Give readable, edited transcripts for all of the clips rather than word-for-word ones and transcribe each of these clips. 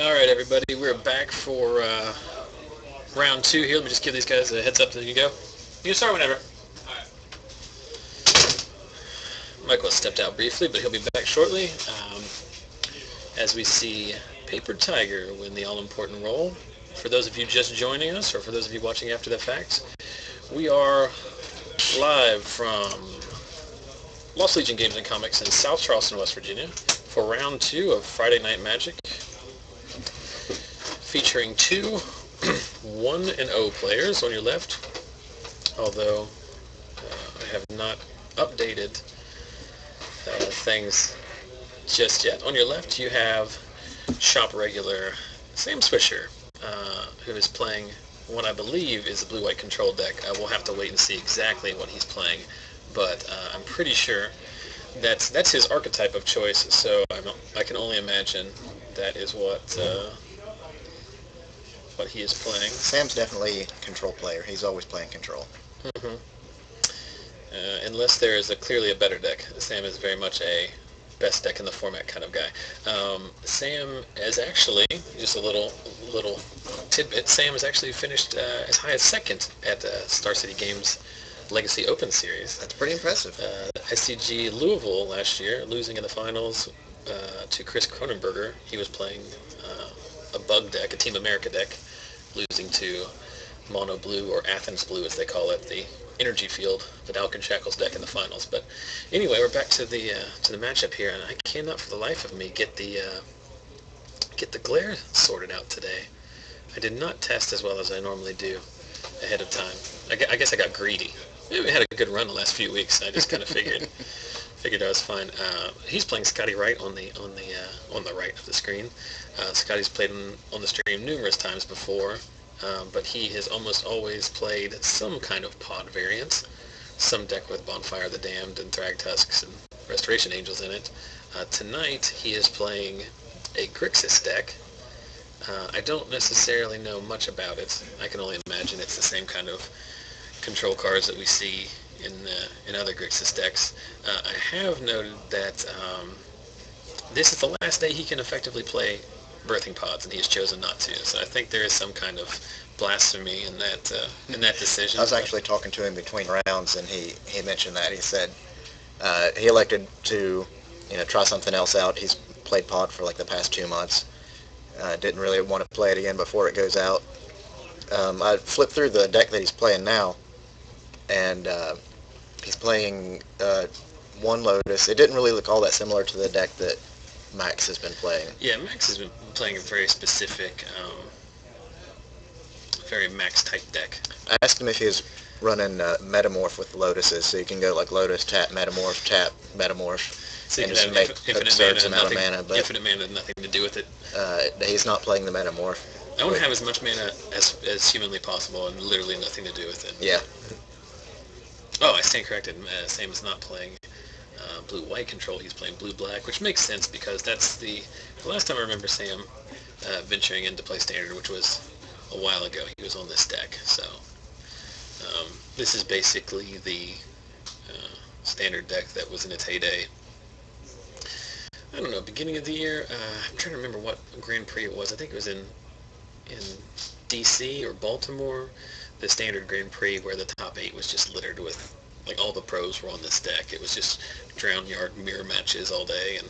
All right, everybody, we're back for round two here. Let me just give these guys a heads up that you go. You can start whenever. Michael stepped out briefly, but he'll be back shortly. As we see Paper Tiger win the all-important role. For those of you just joining us, or for those of you watching after the fact, we are live from Lost Legion Games and Comics in South Charleston, West Virginia, for round two of Friday Night Magic, featuring two 1-0 players on your left, although I have not updated things just yet. On your left, you have shop regular Sam Swisher, who is playing what I believe is a blue-white control deck. I will have to wait and see exactly what he's playing, but I'm pretty sure that's his archetype of choice, so I can only imagine that is what he is playing. Sam's definitely a control player. He's always playing control. Mm-hmm. Unless there is clearly a better deck. Sam is very much a best deck in the format kind of guy. Sam is actually, just a little tidbit, Sam has actually finished as high as second at Star City Games Legacy Open Series. That's pretty impressive. SCG Louisville last year, losing in the finals to Chris Cronenberger. He was playing a bug deck, a Team America deck, losing to Mono Blue, or Athens Blue as they call it, the Energy Field, the Dalkin Shackles deck in the finals. But anyway, we're back to the matchup here, and I cannot for the life of me get the glare sorted out today. I did not test as well as I normally do ahead of time. I guess I got greedy. Maybe we had a good run the last few weeks. I just kind of figured I was fine. He's playing Scotty Wright on the right of the screen. Scotty's played on the stream numerous times before, but he has almost always played some kind of pod variant, some deck with Bonfire of the Damned and Thrag Tusks and Restoration Angels in it. Tonight he is playing a Grixis deck. I don't necessarily know much about it. I can only imagine it's the same kind of control cards that we see in other Grixis decks. I have noted that this is the last day he can effectively play birthing pods, and he has chosen not to. So I think there is some kind of blasphemy in that decision. I was actually talking to him between rounds, and he mentioned that. He said he elected to try something else out. He's played pod for like the past 2 months. Didn't really want to play it again before it goes out. I flipped through the deck that he's playing now, and he's playing one Lotus. It didn't really look all that similar to the deck that Max has been playing. Yeah, Max has been playing a very specific, very Max-type deck. I asked him if he was running Metamorph with Lotuses, so you can go like Lotus, tap, Metamorph, so and just make absurd amount of mana. But infinite mana had nothing to do with it. He's not playing the Metamorph. I want to have as much mana as humanly possible, and literally nothing to do with it. Yeah. Oh, I stand corrected. Sam is not playing blue-white control. He's playing blue-black, which makes sense because that's the last time I remember Sam venturing into play Standard, which was a while ago. He was on this deck, so this is basically the Standard deck that was in its heyday. I don't know, beginning of the year. I'm trying to remember what Grand Prix it was. I think it was in DC or Baltimore, the Standard Grand Prix, where the top 8 was just littered with, like, all the pros were on this deck. It was just Drown Yard mirror matches all day, and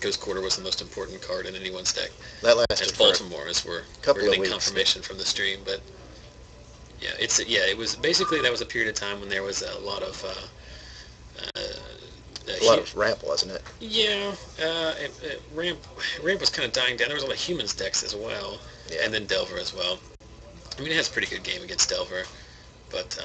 Ghost Quarter was the most important card in anyone's deck. That lasted for Baltimore, as we're getting weeks. Confirmation from the stream, but yeah, it was basically, that was a period of time when there was a lot of ramp, wasn't it? Yeah, ramp was kind of dying down. There was a lot of humans decks as well, and then Delver as well. I mean, it has a pretty good game against Delver, but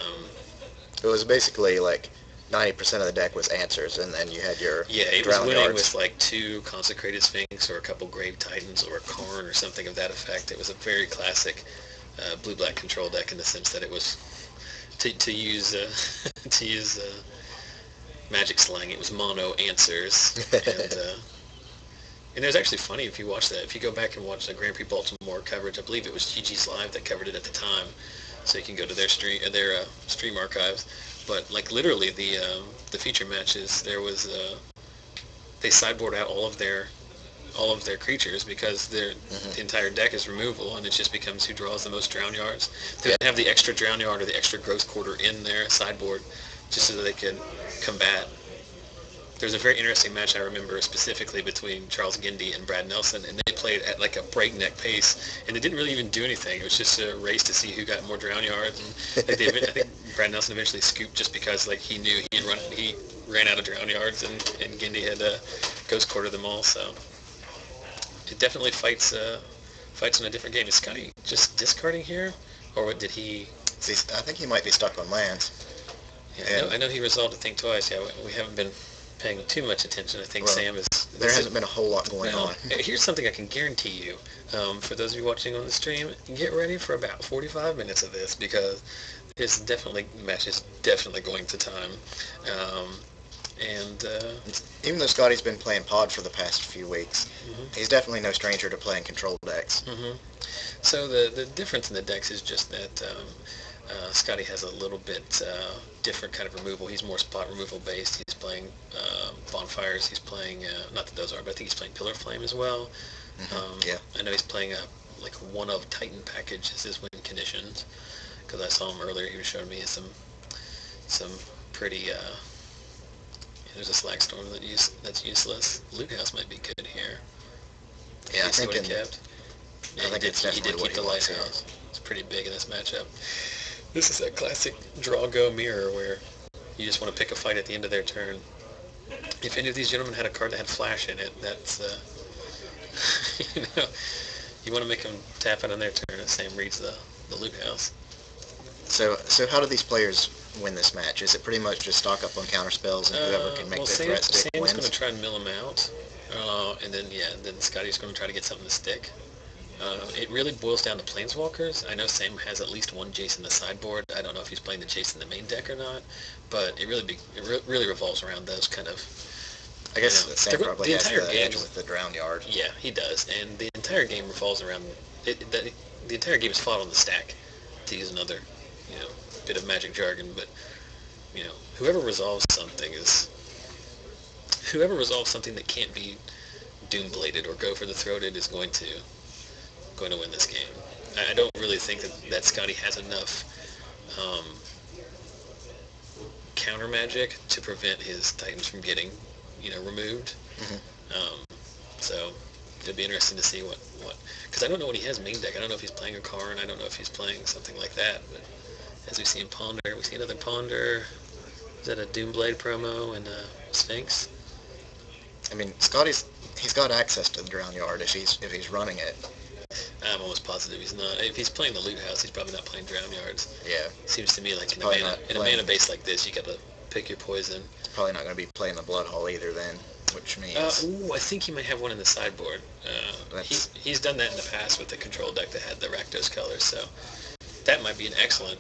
it was basically like 90% of the deck was answers, and then you had your it was winning yards with like 2 Consecrated Sphinx or a couple Grave Titans or a Karn or something of that effect. It was a very classic blue-black control deck in the sense that it was, to use Magic slang, it was mono answers, and it was actually funny if you watch that. If you go back and watch the Grand Prix Baltimore coverage, I believe it was GG's Live that covered it at the time, so you can go to their stream archives. But like literally the feature matches, there was they sideboard out all of their all of their creatures because Mm-hmm. the entire deck is removal, and it just becomes who draws the most drown yards. They Yeah. don't have the extra drown yard or the extra growth quarter in their sideboard just so that they could combat. There's a very interesting match I remember specifically between Charles Gindy and Brad Nelson, and they played at like a breakneck pace, and it didn't really even do anything. It was just a race to see who got more drown yards, and I think Brad Nelson eventually scooped just because like he knew he ran out of drown yards, and Gindy had ghost quarter them all. So it definitely fights in a different game. Is Scotty just discarding here, or what did he? See, I think he might be stuck on lands. Yeah, And I know he resolved to think twice. Yeah, we haven't been paying too much attention. I think well, Sam is. there hasn't been a whole lot going Well, on. here's something I can guarantee you. For those of you watching on the stream, get ready for about 45 minutes of this because match is definitely going to time. Um, and Even though Scotty's been playing Pod for the past few weeks, mhm, he's definitely no stranger to playing control decks. mhm. So the difference in the decks is just that Scotty has a little bit different kind of removal. He's more spot removal based. He's playing bonfires. He's playing not that those are, but I think he's playing Pillar Flame as well. Yeah. I know he's playing a like one of Titan package as his win conditions because I saw him earlier. He was showing me some pretty. There's a Slag Storm that's useless. Loot House might be good here. Yeah, I You see think what he kept? Yeah, I think it's he did definitely what keep he the wants here. Lighthouse. It's pretty big in this matchup. This is a classic draw go mirror where you just want to pick a fight at the end of their turn. If any of these gentlemen had a card that had flash in it, that's you know you want to make them tap it on their turn. And Sam reads the loot house. So how do these players win this match? Is it pretty much just stock up on counter spells and whoever can make Well, the threat stick Sam's going to wins? try and mill him out, and then Scotty's going to try to get something to stick. It really boils down to planeswalkers. I know Sam has at least one Jace in the sideboard. I don't know if he's playing the Jace in the main deck or not, but really revolves around those kind of. I guess Sam the probably has entire the game. edge with the drown yard. Yeah, he does, and the entire game revolves around the entire game is fought on the stack. To use another, bit of magic jargon, but whoever resolves something that can't be doom bladed or go for the throated is going to win this game. I don't really think that Scotty has enough um, counter magic to prevent his Titans from getting, removed. Hmm. So it'd be interesting to see what, because I don't know what he has main deck. I don't know if he's playing a Karn. I don't know if he's playing something like that. But as we see in Ponder, we see another Ponder. Is that a Doomblade promo and Sphinx? I mean, he's got access to the drown yard if he's running it. I'm almost positive he's not. If he's playing the Loot House, he's probably not playing Drown Yards. Yeah. Seems to me like in Probably a mana base like this, you got to pick your poison. Probably not going to be playing the Blood Hall either then, which means... I think he might have one in the sideboard. He's done that in the past with the control deck that had the Rakdos colors, so that might be an excellent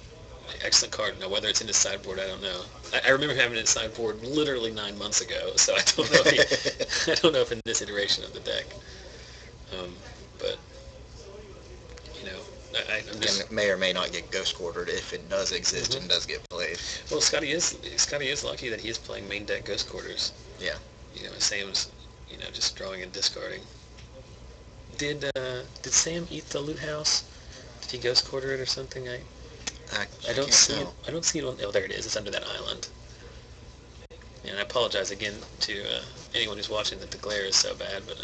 card. Now, whether it's in his sideboard, I don't know. I remember having it in his sideboard literally 9 months ago, so I don't know I don't know if in this iteration of the deck. But, I'm just... And it may or may not get ghost quartered if it does exist and does get played. Well, Scotty is lucky that he is playing main deck ghost quarters. Yeah. Sam's, just drawing and discarding. Did Sam eat the loot house? Did he ghost quarter it or something? I don't see it. I don't see it on. Oh, there it is. It's under that island. And I apologize again to anyone who's watching that the glare is so bad, but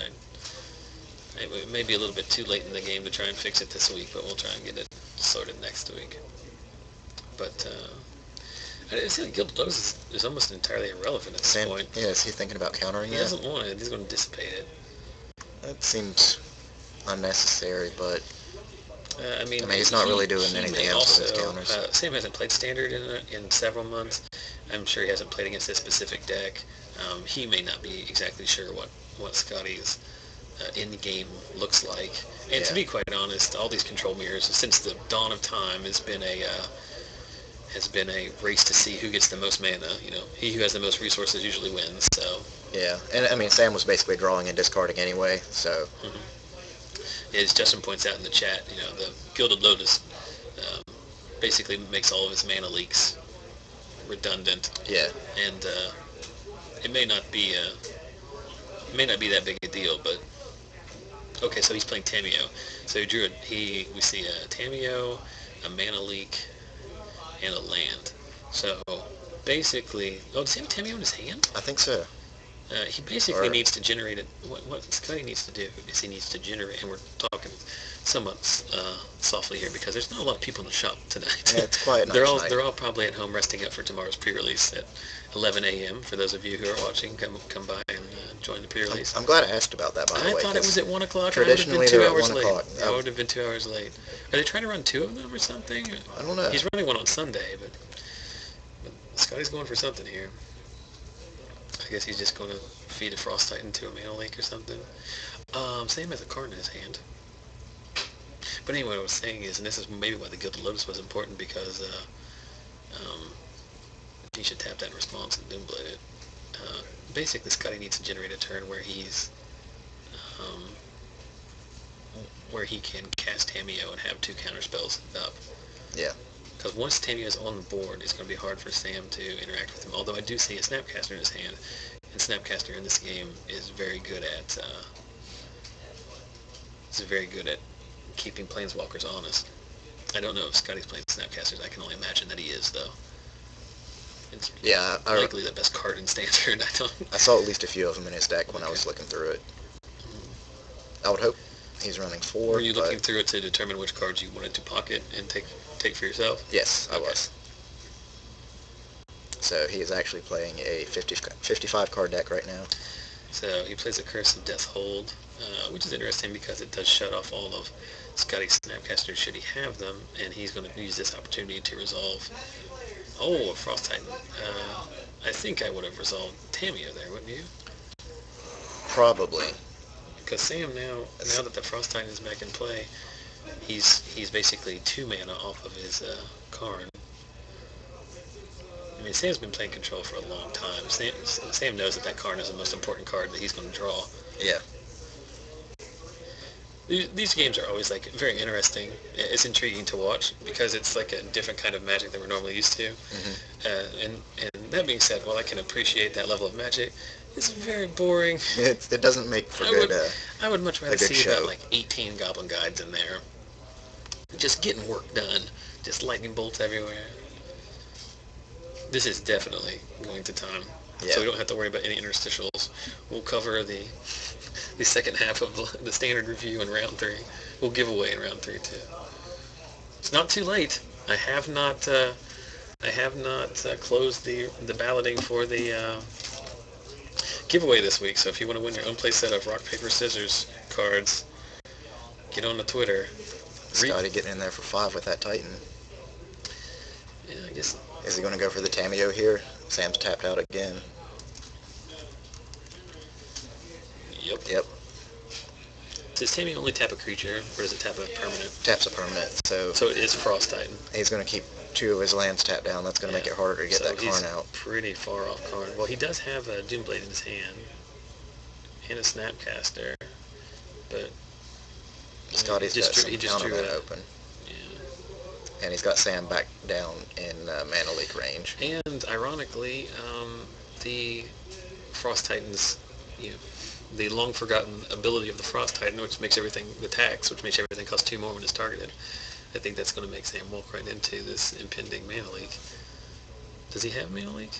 it may be a little bit too late in the game to try and fix it this week, but we'll try and get it sorted next week. But I think Gilded Lotus is almost entirely irrelevant at this point. Yeah, is he thinking about countering He that? doesn't want it. He's going to dissipate it. That seems unnecessary, but... I mean, he's not really doing anything else with his counters. Sam hasn't played Standard in several months. I'm sure he hasn't played against this specific deck. He may not be exactly sure what Scotty's in-game looks like. And to be quite honest, all these control mirrors, since the dawn of time, has been a race to see who gets the most mana. He who has the most resources usually wins. So. Yeah, and I mean, Sam was basically drawing and discarding anyway, so... Mm-hmm. As Justin points out in the chat, the Gilded Lotus basically makes all of his mana leaks redundant. Yeah. And it may not be that big a deal, but Okay, so he's playing Tameo. So he drew we see a Tameo, a Mana Leak, and a land. So basically, does he have Tameo in his hand? I think so. He basically needs to generate it. What Scotty needs to do is he needs to generate, and we're talking somewhat softly here because there's not a lot of people in the shop tonight. Yeah, it's quiet. They're all probably at home resting up for tomorrow's pre-release at 11 a.m. For those of you who are watching, come by and join the pre-release. I'm glad I asked about that, by the way. I thought it was at 1 o'clock. Traditionally, they're at 1 o'clock. I would have been 2 hours late. Are they trying to run two of them or something? I don't know. He's running one on Sunday, but Scotty's going for something here. I guess he's just going to feed a Frost Titan to a Mana Leak or something. Sam has a card in his hand. But anyway, what I was saying is, and this is maybe why the Gilded Lotus was important, because he should tap that in response and Doomblade it. Basically, Scotty needs to generate a turn where he can cast Tameo and have two counter spells up. Yeah. Because once Tameo is on the board, it's going to be hard for Sam to interact with him. Although I do see a Snapcaster in his hand, and Snapcaster in this game is very good at keeping Planeswalkers honest. I don't know if Scotty's playing Snapcasters. I can only imagine that he is, though. It's likely the best card in Standard. I saw at least a few of them in his deck when I was looking through it. I would hope he's running 4. Were you looking through it to determine which cards you wanted to pocket and take for yourself? Yes, I was. So he is actually playing a 55 card deck right now. So he plays a Curse of Death Hold, which is interesting because it does shut off all of Scotty's Snapcasters should he have them, and he's going to use this opportunity to resolve. Oh, a Frost Titan. I think I would have resolved Tameo there, wouldn't you? Probably. Because Sam now that the Frost Titan is back in play, he's basically 2 mana off of his Karn. I mean, Sam's been playing Control for a long time. Sam knows that Karn is the most important card that he's going to draw. Yeah. These games are always very interesting. It's intriguing to watch because it's like a different kind of Magic than we're normally used to. Mm-hmm. And that being said, while I can appreciate that level of Magic, it's very boring. It doesn't make for good. I would much rather see show. about 18 Goblin Guides in there, just getting work done, just lightning bolts everywhere. This is definitely going to time, so we don't have to worry about any interstitials. We'll cover the second half of the standard review in round 3. We'll give away in round 3 too. It's not too late. I have not closed the balloting for the giveaway this week. So if you want to win your own play set of rock paper scissors cards, get on the Twitter. Scotty getting in there for 5 with that Titan. Yeah, I guess. Is he going to go for the Tameo here? Sam's tapped out again. Yep. Does Tameo only tap a creature, or does it tap a permanent? Taps a permanent, so it is Frost Titan. He's going to keep 2 of his lands tapped down. That's going to make it harder to get that Karn out. Pretty far off Karn. Well, he does have a Doomblade in his hand, and a Snapcaster, but Scotty's got some counterman open. Yeah. And he's got Sam back down in Mana Leak range. And ironically, the Frost Titans, the long-forgotten ability of the Frost Titan, which makes everything which makes everything cost 2 more when it's targeted. I think that's going to make Sam walk right into this impending Mana Leak. Does he have Mana Leak?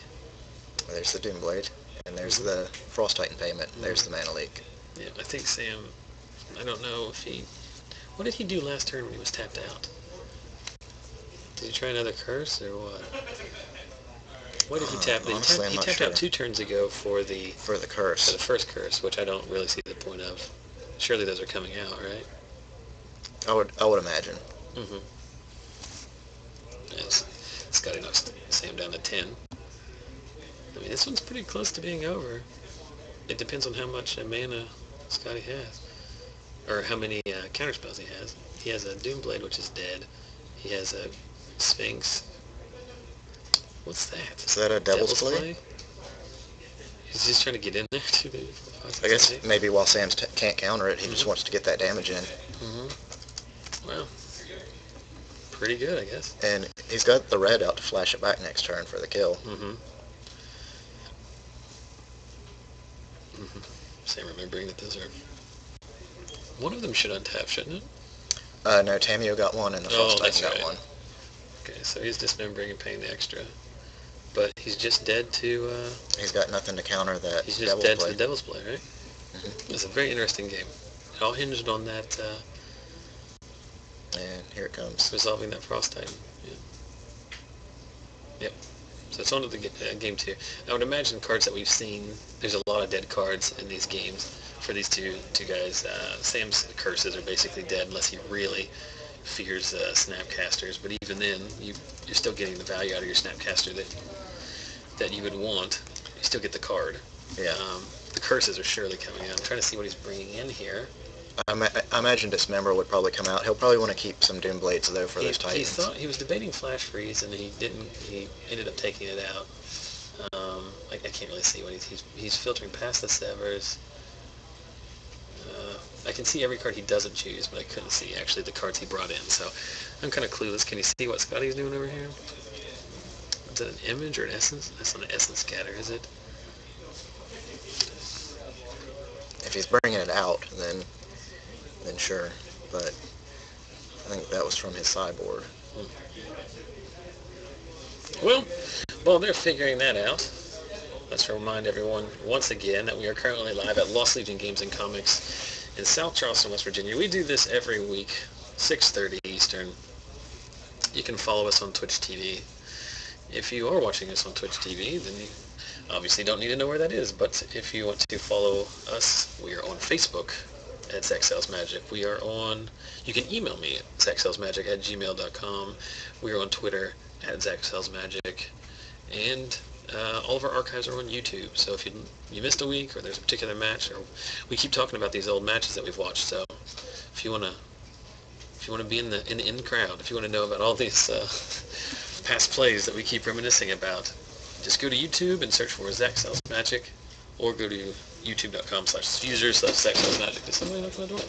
There's the Doomblade, and there's the Frost Titan payment. There's the Mana Leak. Yeah, I think Sam, I don't know if what did he do last turn when he was tapped out? Did he try another curse, or what? What did he tap? He tapped out 2 turns ago for the curse. For the first curse, which I don't really see the point of. Surely those are coming out, right? I would imagine. Mm-hmm. Yes. Scotty knocks Sam down to 10. I mean, this one's pretty close to being over. It depends on how much mana Scotty has, or how many counterspells he has. He has a Doomblade, which is dead. He has a Sphinx. What's that? Is that a Devil's Play? He's just trying to get in there. I guess maybe while Sam can't counter it, he just wants to get that damage in. Well, pretty good, I guess. And he's got the red out to flash it back next turn for the kill. Sam remembering that those are One of them should untap, shouldn't it? No, Tamio got one and the Frost Titan got one. Okay, so he's dismembering and paying the extra. But he's just dead to... He's got nothing to counter that. He's just dead to the Devil's Play, right? Mm-hmm. It's a very interesting game. It all hinged on that... and here it comes. Resolving that Frost Titan. Yeah. Yep. So it's on to the game 2. I would imagine cards that we've seen, there's a lot of dead cards in these games for these two guys. Sam's curses are basically dead unless he really fears Snapcasters, but even then, you're still getting the value out of your Snapcaster that you would want. You still get the card. Yeah. The curses are surely coming out. I'm trying to see what he's bringing in here. I imagine Dismember would probably come out. He'll probably want to keep some Doom Blades though for those Titans. He was debating Flash Freeze and he didn't. He ended up taking it out. I can't really see what he's filtering past the Severs. I can see every card he doesn't choose, but I couldn't see actually the cards he brought in. So I'm kind of clueless. Can you see what Scotty's doing over here? Is that an image or an essence? That's not an essence scatter, is it? If he's bringing it out, then sure. But I think that was from his sideboard. Well, while they're figuring that out, let's remind everyone once again that we are currently live at Lost Legion Games and Comics in South Charleston, West Virginia. We do this every week, 6:30 Eastern. You can follow us on Twitch TV. If you are watching us on Twitch TV, then you obviously don't need to know where that is. But if you want to follow us, we are on Facebook at Zach Sells Magic. We are on, you can email me at zachsellsmagic@gmail.com. We are on Twitter at Zach Sells Magic. And all of our archives are on YouTube. So if you missed a week or there's a particular match, or we keep talking about these old matches that we've watched. So if you want to be in the in crowd, if you want to know about all these past plays that we keep reminiscing about, just go to YouTube and search for Zach Sells Magic, or go to youtube.com/user/ZachSellsMagic. Did somebody knock on my door?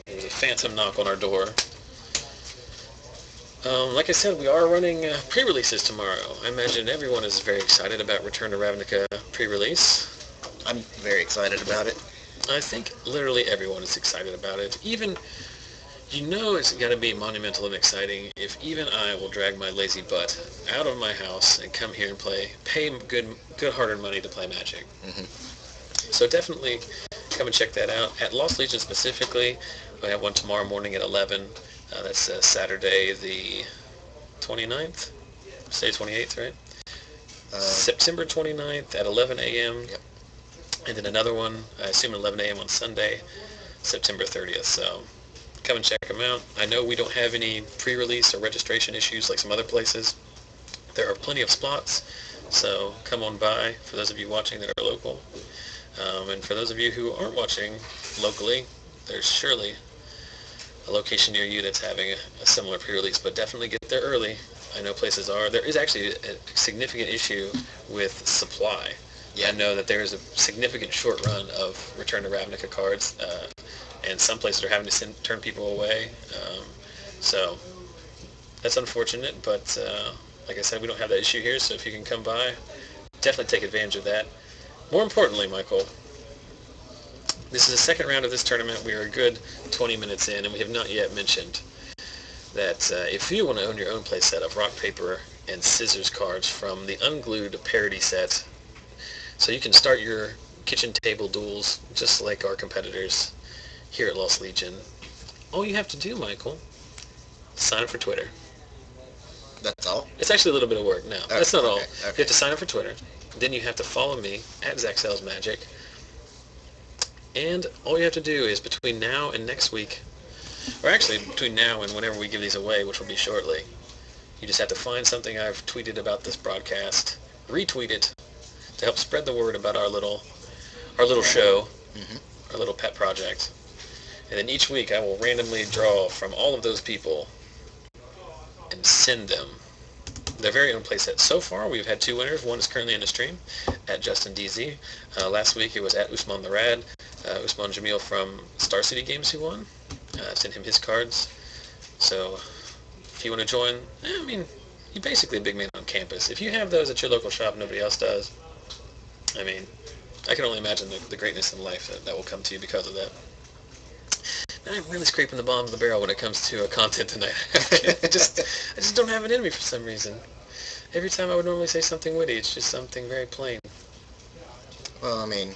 There's a phantom knock on our door. Like I said, we are running pre-releases tomorrow. I imagine everyone is very excited about Return to Ravnica pre-release. I'm very excited about it. I think literally everyone is excited about it. Even, it's got to be monumental and exciting if even I will drag my lazy butt out of my house and come here and pay good hard-earned money to play Magic. Mm-hmm. So definitely come and check that out. At Lost Legion specifically, we have one tomorrow morning at 11. That's Saturday the 29th? Say 28th, right? September 29th at 11 a.m. Yep. And then another one, I assume at 11 a.m. on Sunday, September 30th. So come and check them out. I know we don't have any pre-release or registration issues like some other places. There are plenty of spots, so come on by for those of you watching that are local. And for those of you who aren't watching locally, there's surely a location near you that's having a similar pre-release, but definitely get there early. I know places are. There is actually a significant issue with supply. Yeah. I know that there is a significant short run of Return to Ravnica cards, and some places are having to turn people away. So that's unfortunate, but like I said, we don't have that issue here, so if you can come by, definitely take advantage of that. More importantly, Michael, this is the second round of this tournament. We are a good 20 minutes in, and we have not yet mentioned that if you want to own your own play set of rock, paper, and scissors cards from the unglued parody set, so you can start your kitchen table duels just like our competitors here at Lost Legion, all you have to do, Michael, sign up for Twitter. That's all? It's actually a little bit of work. No, that's not all. Okay. You have to sign up for Twitter. Then you have to follow me at Zach Sells Magic. And all you have to do is between now and next week, or actually between now and whenever we give these away, which will be shortly, you just have to find something I've tweeted about this broadcast, retweet it, to help spread the word about our little show, our little pet project. And then each week I will randomly draw from all of those people and send them their very own playset. So far, we've had 2 winners. One is currently in the stream, at Justin DZ. Last week, it was at Usman the Rad. Usman Jamil from Star City Games who won. I sent him his cards. So if you want to join, you're basically a big man on campus. If you have those at your local shop, nobody else does. I can only imagine the greatness in life that will come to you because of that. I'm really scraping the bottom of the barrel when it comes to content tonight. I just don't have it in me for some reason. Every time I would normally say something witty, it's just something very plain. Well, I mean,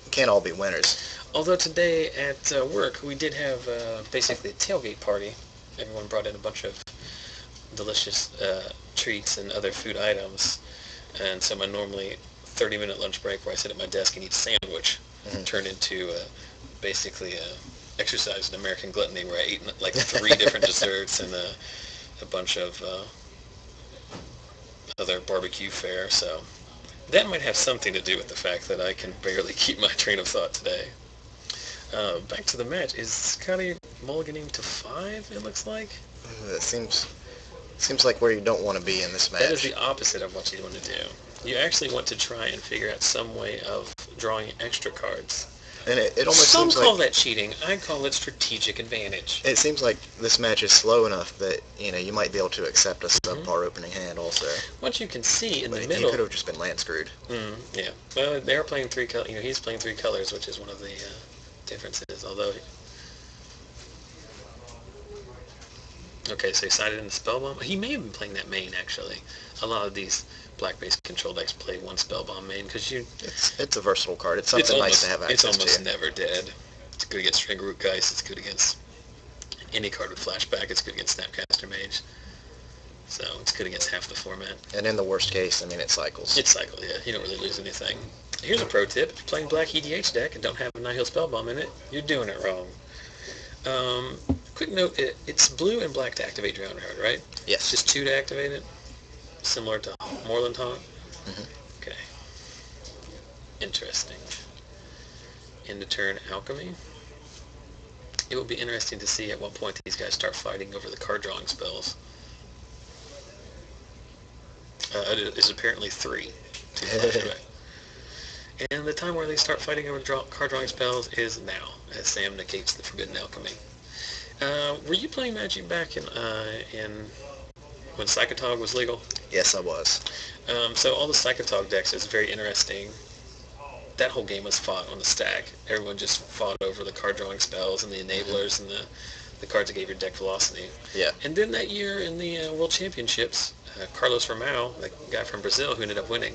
can't all be winners. Although today at work we did have basically a tailgate party. Everyone brought in a bunch of delicious treats and other food items, and so my normally 30-minute lunch break where I sit at my desk and eat a sandwich turned into basically exercise in American gluttony where I ate like 3 different desserts and a bunch of other barbecue fare. So that might have something to do with the fact that I can barely keep my train of thought today. Back to the match. Is Scotty mulliganing to 5, it looks like? It seems like where you don't want to be in this match. That is the opposite of what you want to do. You actually want to try and figure out some way of drawing extra cards. And it almost Some seems call like that cheating. I call it strategic advantage. it seems like this match is slow enough that you might be able to accept a subpar opening hand also. What you can see in the He middle. could have just been land screwed. Yeah. Well, they're playing 3 colors. He's playing 3 colors, which is one of the differences. Although. Okay, so he sided in the Spellbomb. He may have been playing that main, actually. A lot of these black-based control decks play 1 Spellbomb main, because It's a versatile card. It's something nice to have access to. It's almost never dead. It's good against String Root Geist. It's good against any card with flashback. It's good against Snapcaster Mage. So it's good against half the format. And in the worst case, I mean, it cycles. It cycles, yeah. You don't really lose anything. Here's a pro tip. If you're playing black EDH deck and don't have a Nihil Spellbomb in it, you're doing it wrong. Quick note, it's blue and black to activate Drown Card, right? Yes. Just 2 to activate it? Similar to Moorland Haunt? Okay. Interesting. End of turn Alchemy. It will be interesting to see at what point these guys start fighting over the card drawing spells. It is apparently 3 to flashback. And the time where they start fighting over card drawing spells is now, as Sam negates the Forbidden Alchemy. Were you playing Magic back in when Psychotog was legal? Yes, I was. So all the Psychotog decks is very interesting. That whole game was fought on the stack. Everyone just fought over the card drawing spells and the enablers and the cards that gave your deck velocity. Yeah. And then that year in the World Championships, Carlos Ramao, the guy from Brazil who ended up winning,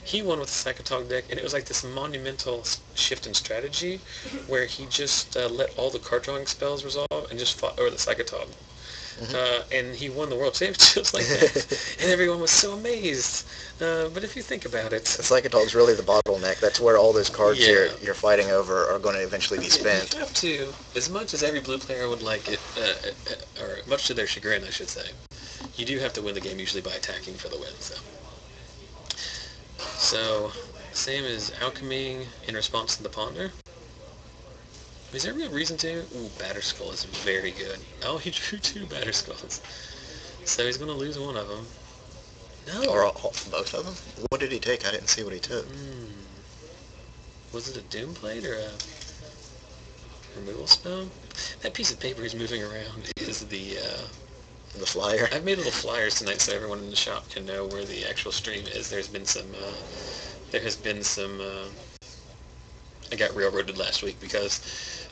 he won with the Psychotog deck, and it was like this monumental shift in strategy where he just let all the card drawing spells resolve and just fought over the Psychotog. And he won the World Championships like that, and everyone was so amazed. But if you think about it, the Psychotog's really the bottleneck. That's where all those cards you're fighting over are going to eventually be spent. You have to, as much as every blue player would like it, or much to their chagrin, I should say, you do have to win the game usually by attacking for the win. So Sam is alchemying in response to the Ponder. Is there a real reason to? Ooh, Batterskull is very good. Oh, he drew 2 Batterskulls. So he's going to lose one of them. No. Or both of them? What did he take? I didn't see what he took. Was it a Doom Plate or a removal spell? That piece of paper he's moving around is the flyer. I've made little flyers tonight so everyone in the shop can know where the actual stream is. There has been some I got railroaded last week because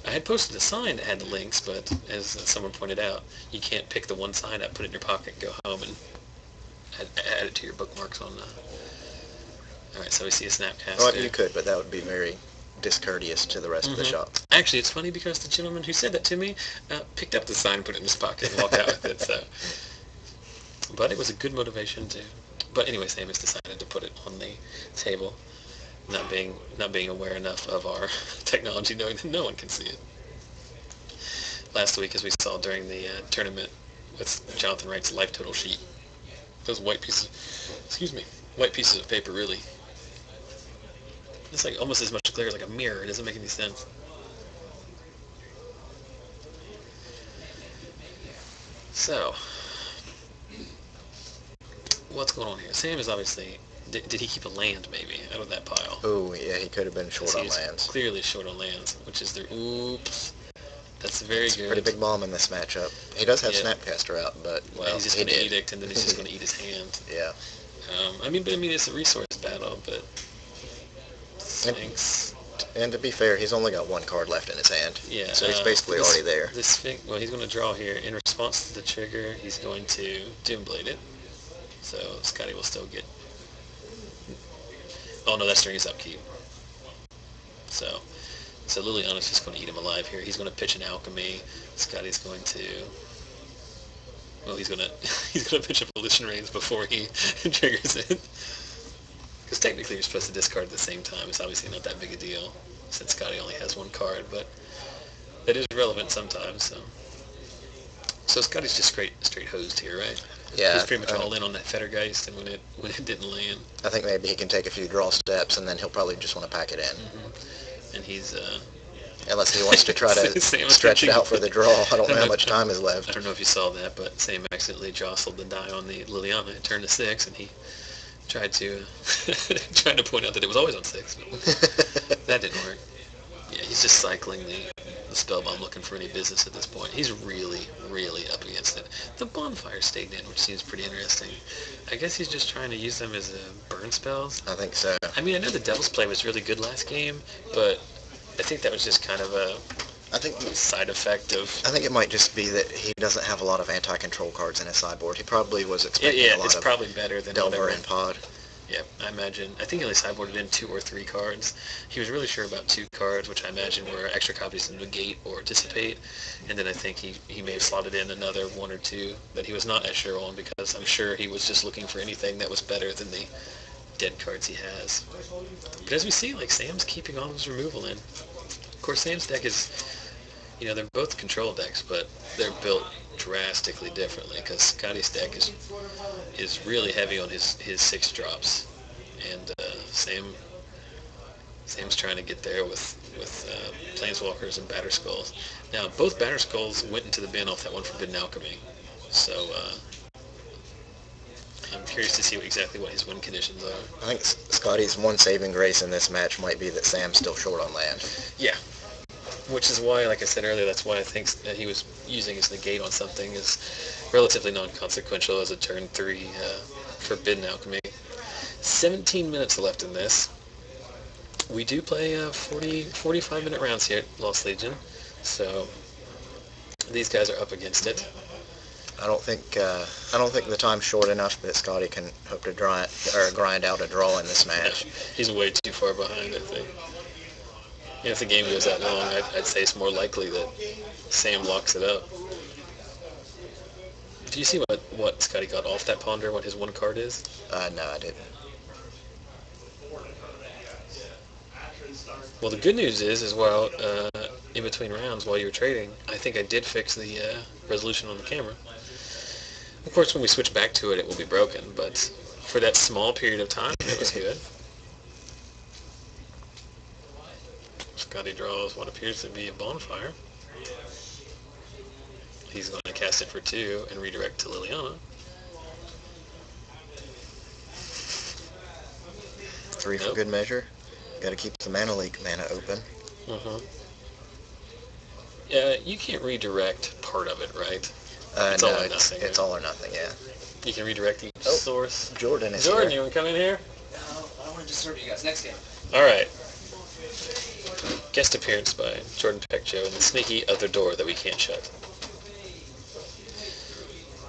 I had posted a sign that had the links, but as someone pointed out, you can't pick the one sign up, put it in your pocket, and go home and add it to your bookmarks on Alright, so we see a Snapcaster. Well, you could, but that would be very discourteous to the rest of the shop. Actually, it's funny because the gentleman who said that to me picked up the sign, put it in his pocket, and walked out with it. So, but it was a good motivation too. But anyway, Sam has decided to put it on the table, not being aware enough of our technology, knowing that no one can see it. Last week, as we saw during the tournament with Jonathan Wright's life total sheet, those white pieces of paper really. It's like almost as much clear as like a mirror. It doesn't make any sense. So, what's going on here? Sam is obviously... Did he keep a land, maybe, out of that pile? Oh, yeah, he could have been short on lands. Clearly short on lands, which is the... Oops. That's very good. Pretty big bomb in this matchup. He does have Snapcaster out, but, well, he's just going to Edict, and then he's just going to eat his hand. Yeah. I mean, it's a resource battle, but Sphinx. And to be fair, he's only got one card left in his hand. Yeah. So he's basically already there. The Sphinx, well, he's going to draw here. In response to the trigger, he's going to Doomblade it. So Scotty will still get... Oh, no, that's during his upkeep. So Liliana's just going to eat him alive here. He's going to pitch an Alchemy. Scotty's going to... Well, he's going to pitch a Volition Rains before he triggers it. Because technically you're supposed to discard at the same time. It's obviously not that big a deal since Scotty only has one card, but that is relevant sometimes. So Scotty's just straight hosed here, right? Yeah. He's pretty much all in on that Fettergeist, and when it didn't land. I think maybe he can take a few draw steps, and then he'll probably just want to pack it in. Mm-hmm. And he's... Unless he wants to try to stretch it out for the draw. I don't know how much time is left. I don't know if you saw that, but Sam accidentally jostled the die on the Liliana. It turned to 6, and he tried to point out that it was always on 6. That didn't work. Yeah, he's just cycling the spell bomb, looking for any business at this point. He's really, really up against it. The bonfire stayed in, which seems pretty interesting. I guess he's just trying to use them as burn spells. I think so. I mean, I know the Devil's Play was really good last game, but I think that was just kind of a side effect of... I think it might just be that he doesn't have a lot of anti-control cards in his sideboard. He probably was expecting a lot it's of probably better than Delver whatever. and Pod. Yeah, I imagine. I think he only sideboarded in 2 or 3 cards. He was really sure about 2 cards, which I imagine were extra copies to negate or dissipate. And then I think he may have slotted in another 1 or 2 that he was not as sure on, because I'm sure he was just looking for anything that was better than the dead cards he has. But as we see, like, Sam's keeping all his removal in. Of course, Sam's deck is, they're both control decks, but they're built drastically differently, because Scotty's deck is really heavy on his 6 drops, and Sam's trying to get there with Planeswalkers and Batterskulls. Now, both Batterskulls went into the bin off that one Forbidden Alchemy, so I'm curious to see exactly what his win conditions are. I think Scotty's one saving grace in this match might be that Sam's still short on land. Yeah. Which is why, like I said earlier, that's why I think that he was using his negate on something is relatively non-consequential as a turn 3 Forbidden Alchemy. 17 minutes left in this. We do play 45-minute rounds here at Lost Legion, so these guys are up against it. I don't think the time's short enough that Scotty can hope to grind out a draw in this match. No, he's way too far behind, I think. If the game goes that long, I'd say it's more likely that Sam locks it up. Do you see what Scotty got off that Ponder, what his one card is? No, I didn't. Well, the good news is while in between rounds, while you were trading, I think I did fix the resolution on the camera. Of course, when we switch back to it, it will be broken, but for that small period of time, it was good. Scotty draws what appears to be a bonfire. He's going to cast it for 2 and redirect to Liliana. 3 for good measure. Got to keep the mana leak mana open. Yeah, you can't redirect part of it, right? It's no, all or nothing. It's all or nothing, yeah. You can redirect each source. Jordan is Jordan, here. you want to come in here? No, I don't want to disturb you guys. Next game. All right. Guest appearance by Jordan Peckjoe in the sneaky other door that we can't shut.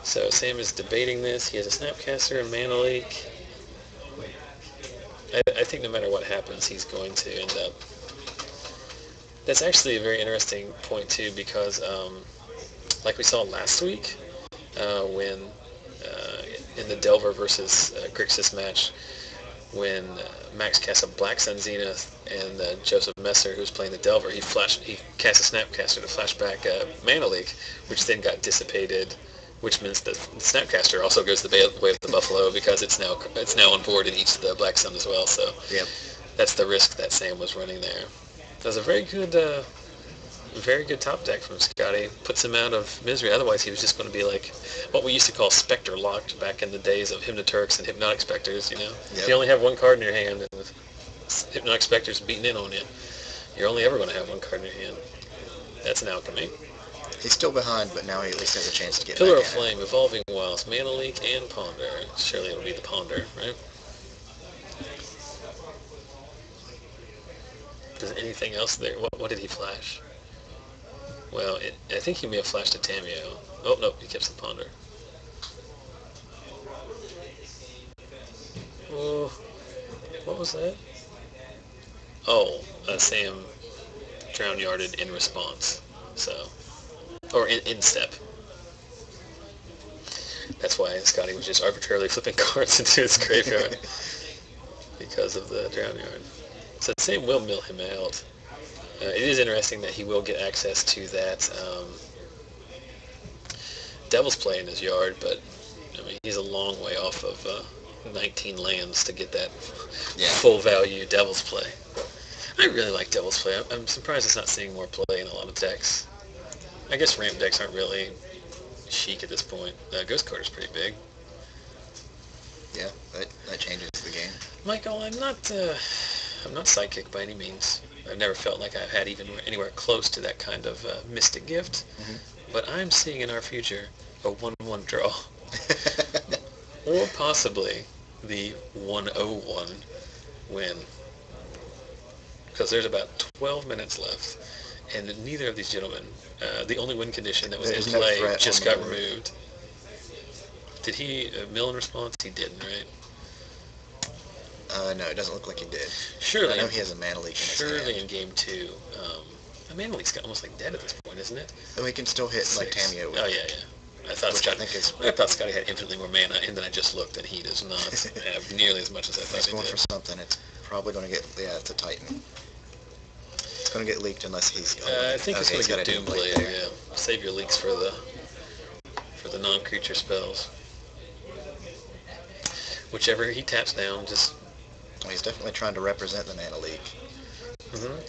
So Sam is debating this. He has a Snapcaster and Mana Leak. I think no matter what happens, he's going to end up... That's actually a very interesting point, too, because like we saw last week, when in the Delver versus Grixis match, when Max cast a Black Sun Zenith and Joseph Messer, who was playing the Delver, he cast a Snapcaster to flash back Mana Leak, which then got dissipated, which means that the Snapcaster also goes the way of the Buffalo because it's now on board in each of the Black Sun as well. So that's the risk that Sam was running there. That was a very good top deck from Scotty. Puts him out of misery. Otherwise, he was just going to be like what we used to call Spectre locked back in the days of Hypnoturks and Hypnotic Spectres. If you only have one card in your hand and the Hypnotic Spectre's beating in on you, you're only ever going to have one card in your hand. That's an alchemy. He's still behind, but now he at least has a chance to get Pillar back of in it. Flame, Evolving Wilds, Mana Leak, and Ponder. Surely it'll be the Ponder, right? Is anything else there? What did he flash? Well, I think he may have flashed a Tameo. Oh, no, he keeps the Ponder. Oh, what was that? Oh, Sam drown yarded in response. So, or in step. That's why Scotty was just arbitrarily flipping cards into his graveyard because of the drown yard. So Sam will mill him out. It is interesting that he will get access to that Devil's Play in his yard, but I mean he's a long way off of 19 lands to get that full value Devil's Play. I really like Devil's Play. I'm surprised it's not seeing more play in a lot of decks. I guess ramp decks aren't really chic at this point. Ghost Quarter's pretty big. Yeah, that changes the game. Michael, I'm not psychic by any means. I've never felt like I've had even anywhere close to that kind of mystic gift. Mm-hmm. But I'm seeing in our future a 1-1 draw. Or possibly the 1-0-1 win. Because there's about 12 minutes left, and neither of these gentlemen, the only win condition that was in play just got removed. Did he mill in response? He didn't, right? No, it doesn't look like he did. Surely. I know he has a mana leak in his hand. Surely in game 2. The mana leak's almost like dead at this point, isn't it? Oh, he can still hit 6. Like Tameo. Oh, yeah. I thought Scotty had infinitely more mana, and then I just looked, and he does not have nearly as much as I thought he did. He's going for something. It's probably going to get... Yeah, it's a Titan. It's going to get leaked unless he's... I think it's going to get Doomblade. Yeah, save your leaks for the non-creature spells. Whichever he taps down, just... Well, he's definitely trying to represent the mana leak. Mm-hmm.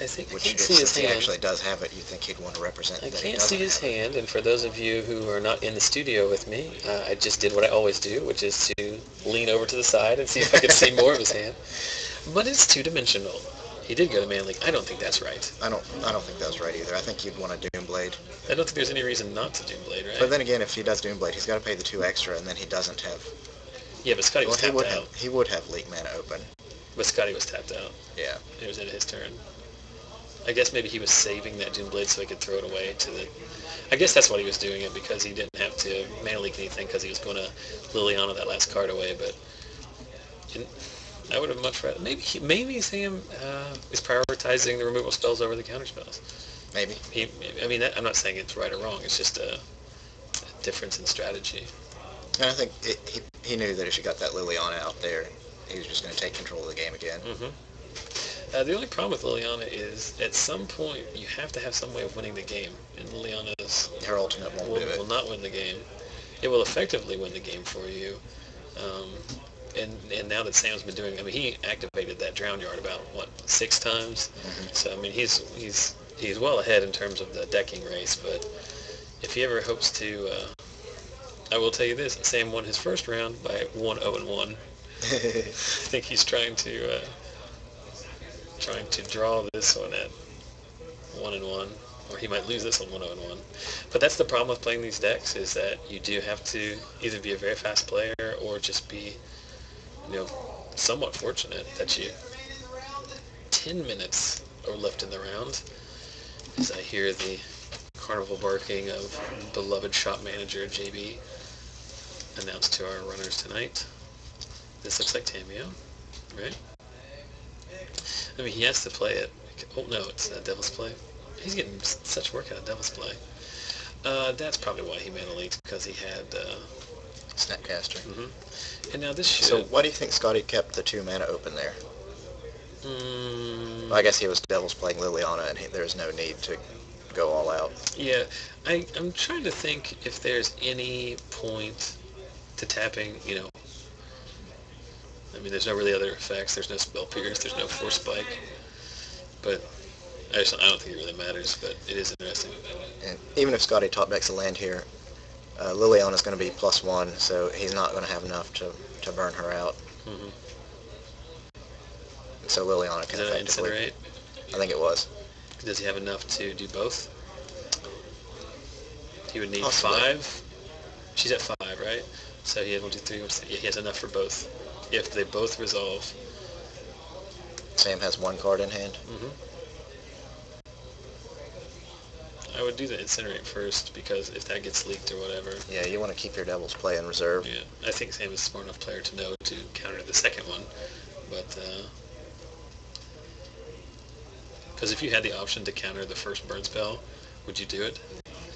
I think Which, I can't see his hand. He actually does have it, you think he'd want to represent. I can't see his hand, and for those of you who are not in the studio with me, I just did what I always do, which is to lean over to the side and see if I can see more of his hand. But it's two-dimensional. He did go to mana leak. I don't think that's right. I don't think that's right either. I think you'd want to Doomblade. I don't think there's any reason not to Doomblade, right? But then again, if he does Doomblade, he's got to pay the 2 extra, and then he doesn't have... Yeah, but Scotty was tapped out. He would have leak mana open. But Scotty was tapped out. Yeah. It was in his turn. I guess maybe he was saving that Doomblade so he could throw it away to the... I guess that's what he was doing it, because he didn't have to mana leak anything, because he was going to Liliana that last card away, but... I would have much rather... Maybe Sam is prioritizing the removal spells over the counter spells. Maybe. I'm not saying it's right or wrong, it's just a difference in strategy. And I think he knew that if he got that Liliana out there, he was just going to take control of the game again. Mm-hmm. The only problem with Liliana is, at some point, you have to have some way of winning the game. And Liliana's... Her ultimate won't do it. Will not win the game. It will effectively win the game for you. And now that Sam's been doing... I mean, he activated that Drown Yard about, 6 times? Mm-hmm. So, I mean, he's well ahead in terms of the decking race, but if he ever hopes to... I will tell you this, Sam won his first round by 1-0-1. I think he's trying to draw this one at 1-1, or he might lose this one 1-1. But that's the problem with playing these decks, is that you do have to either be a very fast player or just be, somewhat fortunate that you... 10 minutes are left in the round, as I hear the carnival barking of beloved shop manager JB announced to our runners tonight. This looks like Tameo, right? I mean, he has to play it. Oh, no, it's Devil's Play. He's getting such work out of Devil's Play. That's probably why he mana leaked, because he had... Snapcaster. Mm-hmm. And now this should... So why do you think Scotty kept the 2 mana open there? Well, I guess he was Devil's playing Liliana, and there's no need to go all out. Yeah, I'm trying to think if there's any point to tapping, I mean, there's no really other effects. There's no Spell Pierce. There's no Force Spike. But I don't think it really matters, but it is interesting. And even if Scotty top decks a land here, Liliana's going to be +1, so he's not going to have enough to burn her out. Mm-hmm. So Liliana can effectively... Incinerate? I think it was. Does he have enough to do both? He would need Possibly. 5. She's at 5, right? So he had 1, 2, 3. Yeah, he has enough for both. If they both resolve. Sam has one card in hand. I would do the incinerate first because if that gets leaked or whatever. Yeah, you want to keep your Devil's Play in reserve. Yeah, I think Sam is a smart enough player to know to counter the second one, but because if you had the option to counter the first burn spell, would you do it?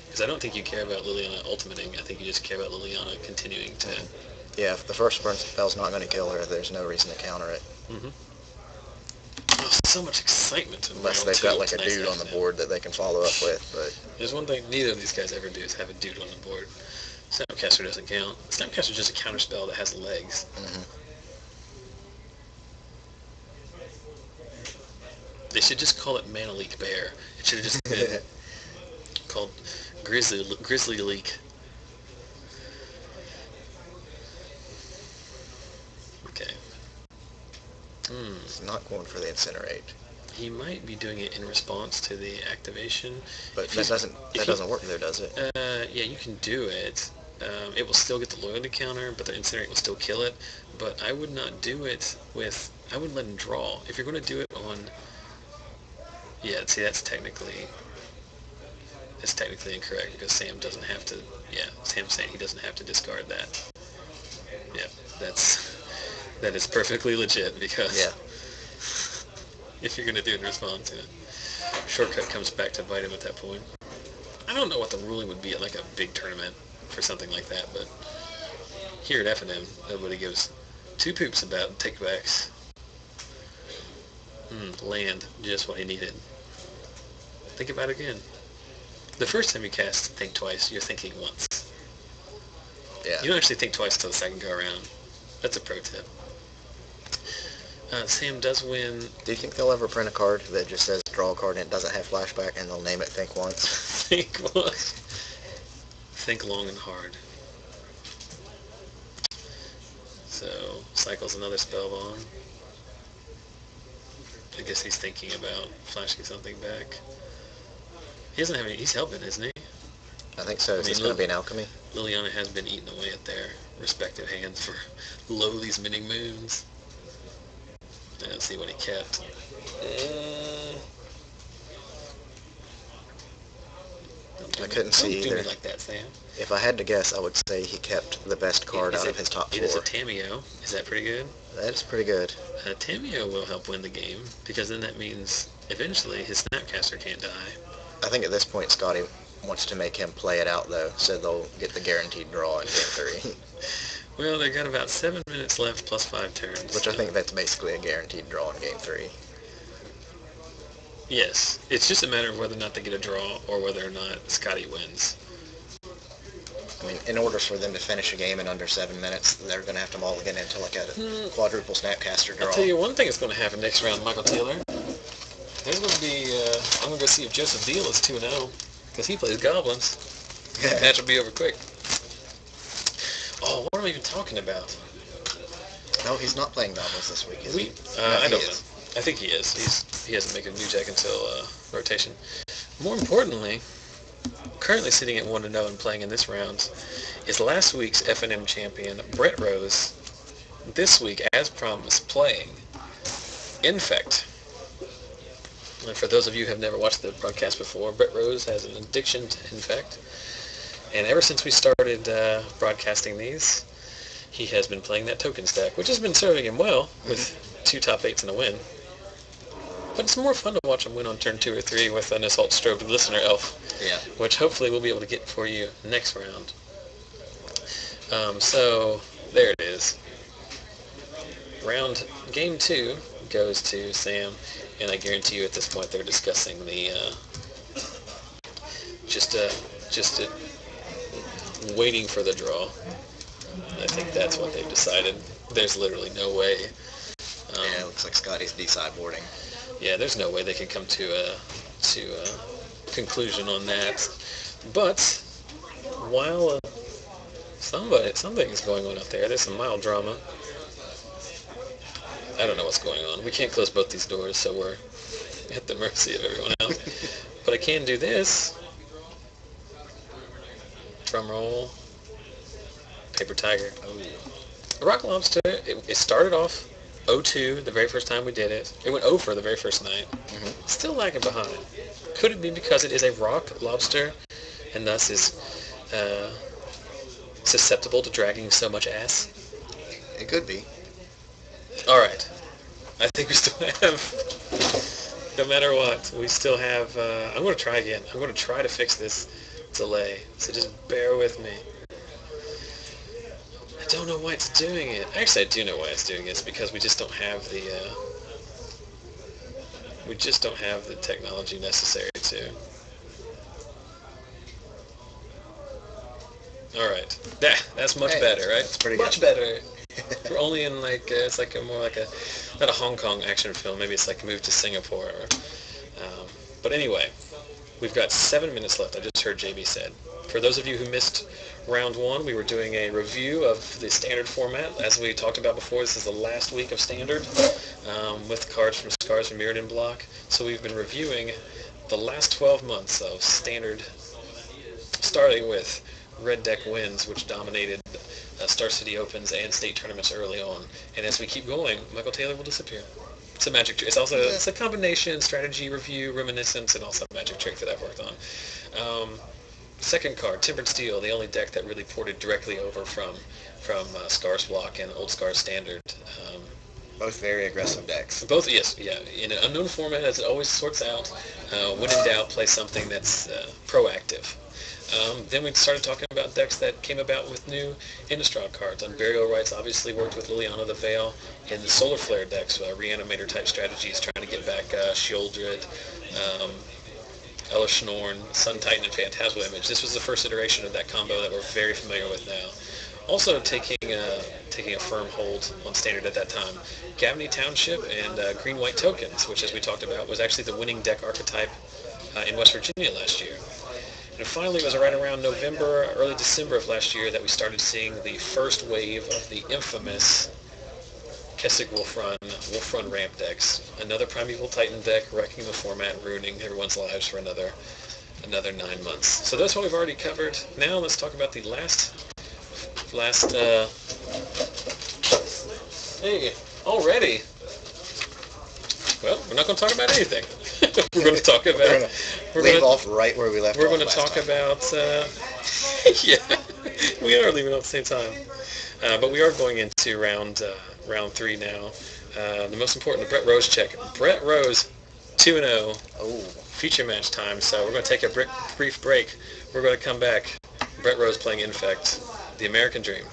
Because I don't think you care about Liliana ultimating. I think you just care about Liliana continuing to. Yeah, if the first burn spell's not going to kill her, there's no reason to counter it. Oh, so much excitement. Unless they've got like a dude on the board that they can follow up with. But there's one thing neither of these guys ever do is have a dude on the board. Snapcaster doesn't count. Snapcaster is just a counter spell that has legs. They should just call it Mana Leak Bear. It should have just been called Grizzly Leak. Okay. He's not going for the Incinerate. He might be doing it in response to the activation. But that doesn't work there, does it? Yeah, you can do it. It will still get the loyalty counter, but the Incinerate will still kill it. But I would not do it with... I would let him draw. If you're going to do it on... Yeah, see, that's technically incorrect because Sam doesn't have to... Yeah, Sam's saying he doesn't have to discard that. Yeah, that is perfectly legit because... Yeah. If you're going to do it in response, shortcut comes back to bite him at that point. I don't know what the ruling would be at like a big tournament for something like that, but here at FNM, nobody gives two poops about takebacks. Land, just what he needed. Think about it again. The first time you cast Think Twice, you're thinking once. Yeah. You don't actually think twice until the second go around. That's a pro tip. Sam does win. Do you think they'll ever print a card that just says draw a card and it doesn't have flashback and they'll name it Think Once? Think once. Think long and hard. So, cycles another spell bond. I guess he's thinking about flashing something back. He doesn't have any, he's helping, isn't he? I think so. Is this going to be an alchemy? Liliana has been eating away at their respective hands for these many moons. Let's see what he kept. I couldn't see Don't do either. me like that, Sam. If I had to guess, I would say he kept the best card out of his top four. It is a Tameo. Is that pretty good? That's pretty good. Tameo will help win the game, because then that means eventually his Snapcaster can't die. I think at this point Scotty wants to make him play it out, though, so they'll get the guaranteed draw in Game 3. Well, they've got about 7 minutes left plus 5 turns. Which I think that's basically a guaranteed draw in Game 3. Yes. It's just a matter of whether or not they get a draw or whether or not Scotty wins. I mean, in order for them to finish a game in under 7 minutes, they're going to have to mulligan into like a quadruple Snapcaster draw. I'll tell you one thing that's going to happen next round, Michael Taylor. There's going to be, I'm going to go see if Joseph Deal is 2-0, because he plays Goblins. That match will be over quick. Oh, what am I even talking about? No, he's not playing Goblins this week, is he? I don't know. I think he is. He hasn't made a new deck until rotation. More importantly, currently sitting at 1-0 and playing in this round is last week's FNM champion, Brett Rose. This week, as promised, playing Infect. And for those of you who have never watched the broadcast before, Brett Rose has an addiction to Infect. And ever since we started broadcasting these, he has been playing that token stack, which has been serving him well with 2 top 8s and a win. But it's more fun to watch him win on turn 2 or 3 with an Assault Strobed Listener Elf, which hopefully we'll be able to get for you next round. So, there it is. Game 2 goes to Sam, and I guarantee you at this point they're discussing the, waiting for the draw. I think that's what they've decided. There's literally no way. Yeah, it looks like Scotty's de-sideboarding. Yeah, there's no way they can come to a conclusion on that. But while something is going on out there's some mild drama. I don't know what's going on. We can't close both these doors, so we're at the mercy of everyone else. But I can do this. Drum roll. Paper Tiger. Oh. Rock Lobster, it started off 0-2 the very first time we did it. It went over the very first night. Still lagging behind. Could it be because it is a rock lobster and thus is susceptible to dragging so much ass? It could be. All right. I think we still have, no matter what, we still have, I'm going to try again. I'm going to try to fix this delay, so just bear with me. I don't know why it's doing it. Actually, I do know why it's doing it. It's because we just don't have the, technology necessary to. All right. That's much better, right? That's pretty good. Much better. We're only in it's like more like not a Hong Kong action film. Maybe it's like moved to Singapore. But anyway, we've got 7 minutes left. I just heard JB said. For those of you who missed round one, we were doing a review of the standard format. As we talked about before, this is the last week of standard with cards from Scars from Mirrodin block. So we've been reviewing the last 12 months of standard, starting with Red Deck wins, which dominated Star City Opens and state tournaments early on. And as we keep going, Michael Taylor will disappear. It's a magic trick. It's a combination, strategy, review, reminiscence, and also a magic trick that I've worked on. Second card, Timbered Steel, the only deck that really ported directly over from Scars block and Old Scars Standard. Both very aggressive decks. Both, yes, yeah. In an unknown format, as it always sorts out, when in doubt, play something that's proactive. Then we started talking about decks that came about with new Innistrad cards. Unburial Rights obviously worked with Liliana the Veil in the Solar Flare decks, Reanimator type strategies, trying to get back Sheoldred, Ella Schnorn, Sun Titan, and Phantasmal Image. This was the first iteration of that combo that we're very familiar with now. Also taking a firm hold on Standard at that time, Gavney Township and Green-White Tokens, which, as we talked about, was actually the winning deck archetype in West Virginia last year. And finally, it was right around November, early December of last year that we started seeing the first wave of the infamous Kessig Wolf-Run ramp decks. Another Primeval Titan deck wrecking the format, ruining everyone's lives for another 9 months. So that's what we've already covered. Now let's talk about the last hey, already. Well, we're not going to talk about anything. We're going to talk about. We're going to leave off right where we left off. We're going to talk about. Yeah, we are leaving off at the same time. But we are going into round 3 now. The most important, the Brett Rose check. Brett Rose, 2-0. Oh. Feature match time. So we're going to take a brief break. We're going to come back. Brett Rose playing Infect, the American Dream.